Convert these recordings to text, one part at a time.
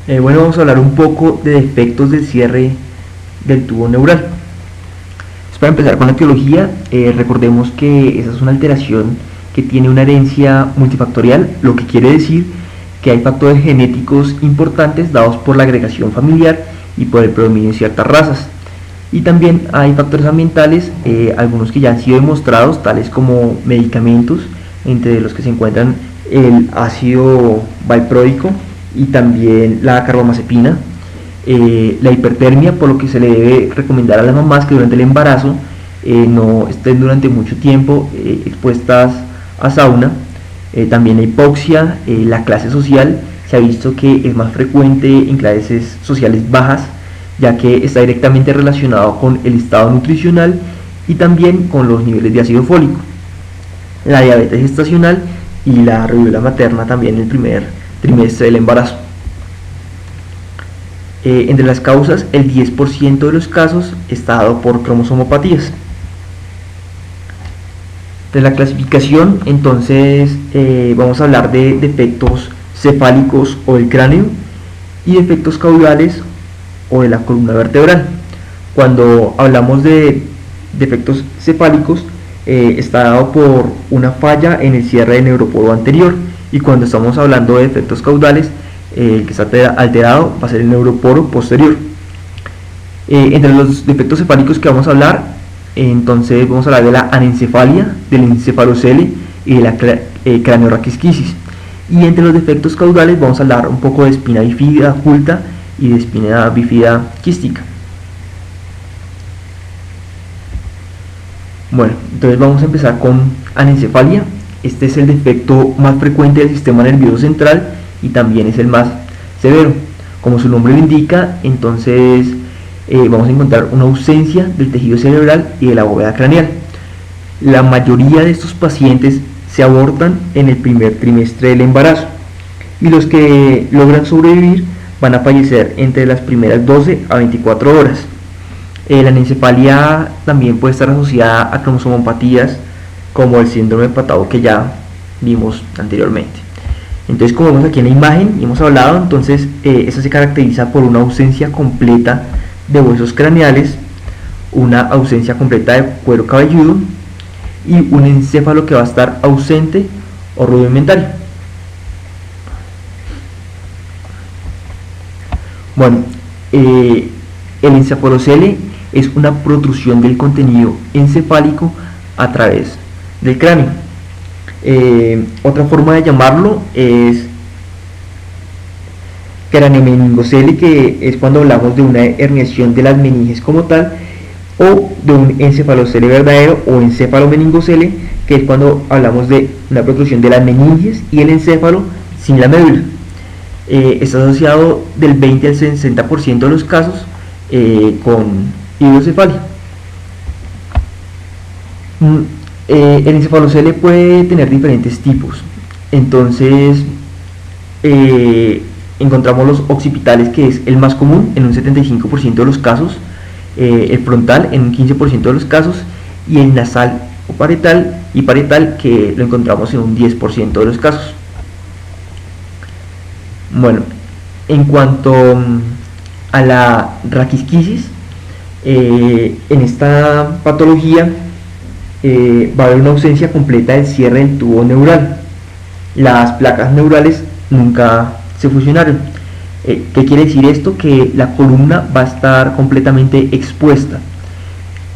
Bueno, vamos a hablar un poco de defectos del cierre del tubo neural. Para empezar con la etiología, recordemos que esa es una alteración que tiene una herencia multifactorial, lo que quiere decir que hay factores genéticos importantes dados por la agregación familiar y por el predominio de ciertas razas. Y también hay factores ambientales, algunos que ya han sido demostrados, tales como medicamentos, entre los que se encuentran el ácido valproico y también la carbamazepina, la hipertermia, por lo que se le debe recomendar a las mamás que durante el embarazo no estén durante mucho tiempo expuestas a sauna. También la hipoxia, la clase social, se ha visto que es más frecuente en clases sociales bajas, ya que está directamente relacionado con el estado nutricional y también con los niveles de ácido fólico. La diabetes gestacional y la rubiola materna también en el primer trimestre del embarazo. Entre las causas, el 10% de los casos está dado por cromosomopatías. De la clasificación, entonces, vamos a hablar de defectos cefálicos o del cráneo y defectos caudales o de la columna vertebral. Cuando hablamos de defectos cefálicos, está dado por una falla en el cierre del neuroporo anterior, y cuando estamos hablando de defectos caudales, el que está alterado va a ser el neuroporo posterior. Entre los defectos cefálicos que vamos a hablar, entonces vamos a hablar de la anencefalia, del encefalocele y de la craneorraquisquisis. Y entre los defectos caudales vamos a hablar un poco de espina bífida oculta y de espina bífida quística. Bueno, entonces vamos a empezar con anencefalia. Este es el defecto más frecuente del sistema nervioso central y también es el más severo. Como su nombre lo indica, entonces vamos a encontrar una ausencia del tejido cerebral y de la bóveda craneal. La mayoría de estos pacientes se abortan en el primer trimestre del embarazo, y los que logran sobrevivir van a fallecer entre las primeras 12 a 24 horas. La anencefalia también puede estar asociada a cromosomopatías como el síndrome hepatado que ya vimos anteriormente. Entonces, como vemos aquí en la imagen y hemos hablado, entonces esta se caracteriza por una ausencia completa de huesos craneales, una ausencia completa de cuero cabelludo y un encéfalo que va a estar ausente o rudimentario. Bueno, el encefalocele es una protrusión del contenido encefálico a través del cráneo. Otra forma de llamarlo es craneomeningocele, que es cuando hablamos de una herniación de las meninges como tal, o de un encefalocele verdadero o encefalomeningocele, que es cuando hablamos de una protrusión de las meninges y el encéfalo sin la médula. Está asociado del 20 al 60% de los casos con hidrocefalia. El encefalocele puede tener diferentes tipos. Entonces encontramos los occipitales, que es el más común en un 75% de los casos, el frontal en un 15% de los casos, y el nasal o parietal y parietal, que lo encontramos en un 10% de los casos. Bueno, en cuanto a la raquisquisis, en esta patología va a haber una ausencia completa del cierre del tubo neural. Las placas neurales nunca se fusionaron. ¿Qué quiere decir esto? Que la columna va a estar completamente expuesta.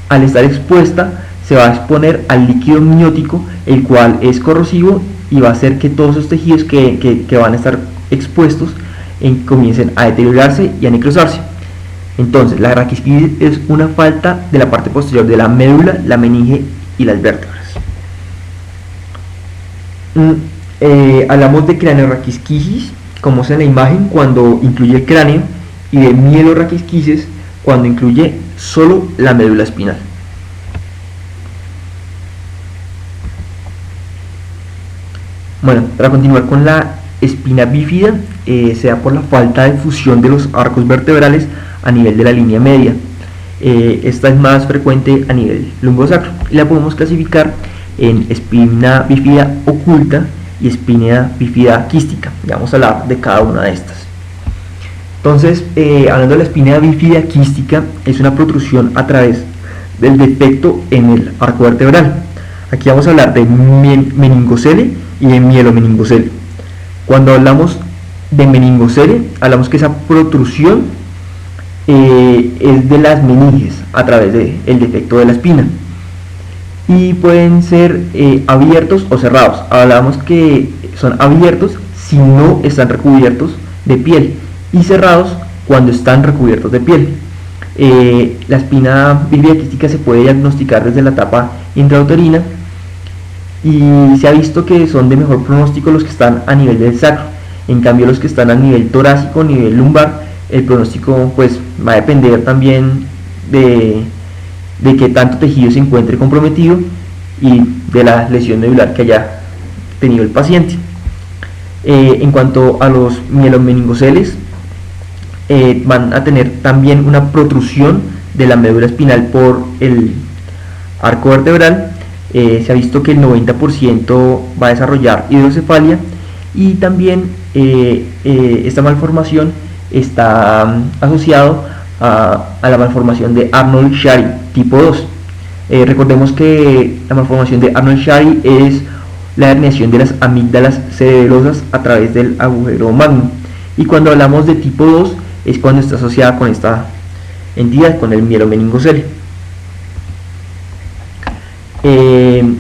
Al estar expuesta, se va a exponer al líquido amniótico, el cual es corrosivo y va a hacer que todos esos tejidos que van a estar expuestos comiencen a deteriorarse y a necrosarse. Entonces, la raquisquisis es una falta de la parte posterior de la médula, la meninge y las vértebras. Hablamos de craneorraquisquisis, como es en la imagen, cuando incluye el cráneo, y de mielorraquisquisis, cuando incluye solo la médula espinal. Bueno, para continuar con la espina bífida, se da por la falta de fusión de los arcos vertebrales a nivel de la línea media. Esta es más frecuente a nivel lumbosacro y la podemos clasificar en espina bífida oculta y espina bífida quística. Ya vamos a hablar de cada una de estas. Entonces, hablando de la espina bífida quística, es una protrusión a través del defecto en el arco vertebral. Aquí vamos a hablar de meningocele y de mielomeningocele. Cuando hablamos de meningocele, hablamos que esa protrusión es de las meninges a través del defecto de la espina. Y pueden ser abiertos o cerrados. Hablamos que son abiertos si no están recubiertos de piel y cerrados cuando están recubiertos de piel. La espina bífida quística se puede diagnosticar desde la etapa intrauterina y se ha visto que son de mejor pronóstico los que están a nivel del sacro. En cambio, los que están a nivel torácico, a nivel lumbar, el pronóstico pues va a depender también de que tanto tejido se encuentre comprometido y de la lesión medular que haya tenido el paciente. En cuanto a los mielomeningoceles, van a tener también una protrusión de la médula espinal por el arco vertebral. Se ha visto que el 90% va a desarrollar hidrocefalia y también esta malformación está asociado a la malformación de Arnold-Chiari tipo 2. Recordemos que la malformación de Arnold-Chiari es la herniación de las amígdalas cerebelosas a través del agujero magnum, y cuando hablamos de tipo 2 es cuando está asociada con esta entidad, con el mielomeningocele.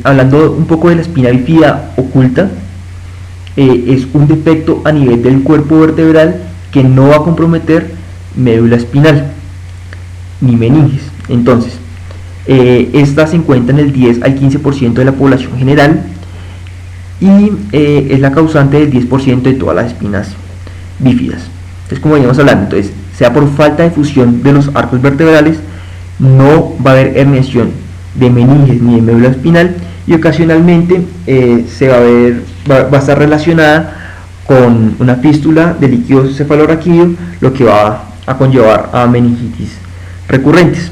Hablando un poco de la espina bífida oculta, es un defecto a nivel del cuerpo vertebral que no va a comprometer médula espinal ni meninges. Entonces, esta se encuentra en el 10 al 15% de la población general y es la causante del 10% de todas las espinas bífidas. Entonces, como veníamos hablando, entonces, sea por falta de fusión de los arcos vertebrales, no va a haber herniación de meninges ni de médula espinal, y ocasionalmente va a estar relacionada con una fístula de líquido cefalorraquídeo, lo que va a conllevar a meningitis recurrentes.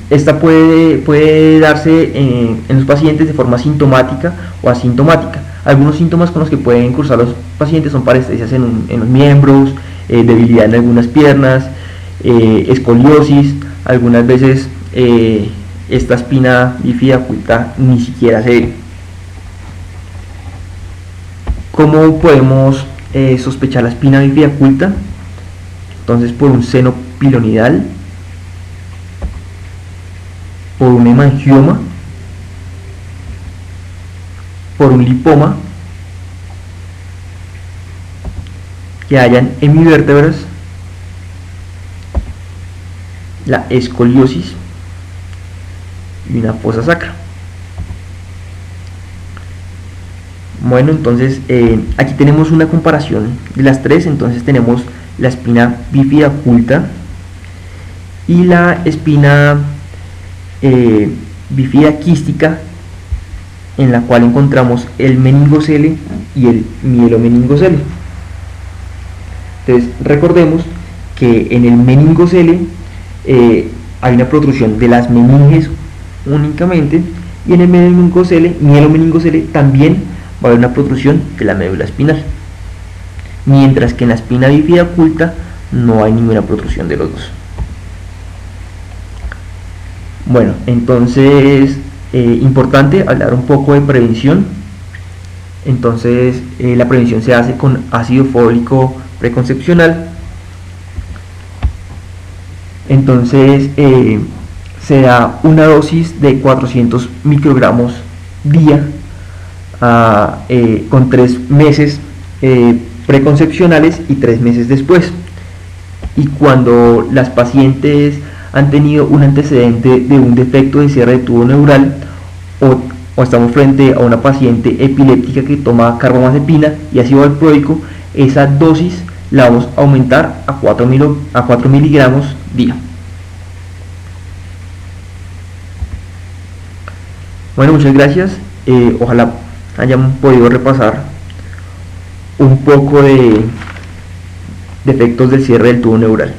Esta puede darse en los pacientes de forma sintomática o asintomática. Algunos síntomas con los que pueden cursar los pacientes son parestesias en los miembros, debilidad en algunas piernas, escoliosis. Algunas veces esta espina bífida oculta ni siquiera se ve. ¿Cómo podemos sospechar la espina bífida oculta? Entonces, por un seno pilonidal, por un hemangioma, por un lipoma, que hayan hemivértebras, la escoliosis y una fosa sacra. Bueno, entonces aquí tenemos una comparación de las tres. Entonces tenemos la espina bífida oculta y la espina bífida quística, en la cual encontramos el meningocele y el mielomeningocele. Entonces recordemos que en el meningocele hay una protrusión de las meninges únicamente, y en el mielomeningocele también va a haber una protrusión de la médula espinal, mientras que en la espina bífida oculta no hay ninguna protrusión de los dos. Bueno, entonces importante hablar un poco de prevención. Entonces la prevención se hace con ácido fólico preconcepcional. Entonces se da una dosis de 400 microgramos día con 3 meses preconcepcionales y 3 meses después. Y cuando las pacientes han tenido un antecedente de un defecto de cierre de tubo neural, o estamos frente a una paciente epiléptica que toma carbamazepina y ácido valproico, esa dosis la vamos a aumentar a 4 miligramos día. Bueno, muchas gracias. Ojalá hayan podido repasar un poco de defectos del cierre del tubo neural.